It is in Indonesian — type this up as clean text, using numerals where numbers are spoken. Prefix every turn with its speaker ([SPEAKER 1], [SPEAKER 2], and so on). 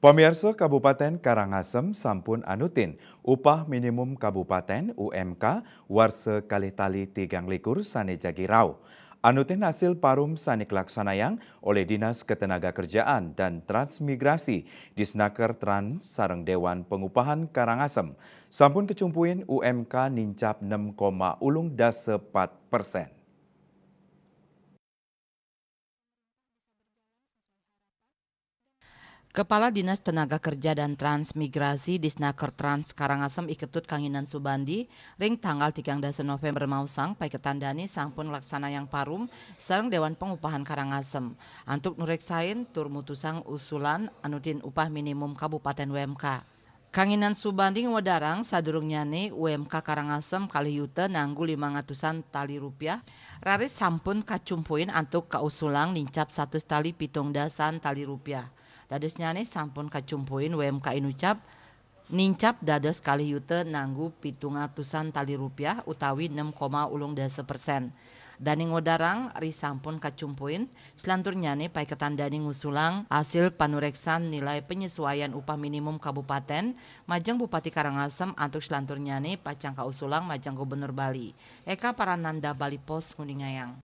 [SPEAKER 1] Pamirsa Kabupaten Karangasem sampun anutin upah minimum kabupaten UMK warse kalih tali 13 saneja girau. Anutin hasil parum sanik laksanayang oleh Dinas Ketenagakerjaan dan Transmigrasi Disnaker Trans sareng Dewan Pengupahan Karangasem sampun kecumpuin UMK nincap 6,4%.
[SPEAKER 2] Kepala Dinas Tenaga Kerja dan Transmigrasi Disnaker Trans Karangasem Iketut Kanginan Subandi ring tanggal 13 November mausang pai ketandani sampun laksana yang parum sareng Dewan Pengupahan Karangasem antuk nureksain tur mutusang usulan anutin upah minimum Kabupaten UMK. Kanginan Subandi ngodarang sadurungnyane UMK Karangasem kali yute nanggu 500-an tali rupiah raris sampun kacumpuin antuk kausulang nincap 100 tali pitung dasan tali rupiah. Dadosnyane sampun kacumpuin UMK Inucap nincap dados kali yute nanggu 700-an tali rupiah utawi 6,10%. Dani ngodarang ri sampun kacumpuin selanturnyane pai ketandani ngusulang hasil panureksan nilai penyesuaian upah minimum kabupaten majeng Bupati Karangasem antuk selanturnyane pacang kausulang majeng Gubernur Bali. Eka Parananda Bali Pos Nguningayang.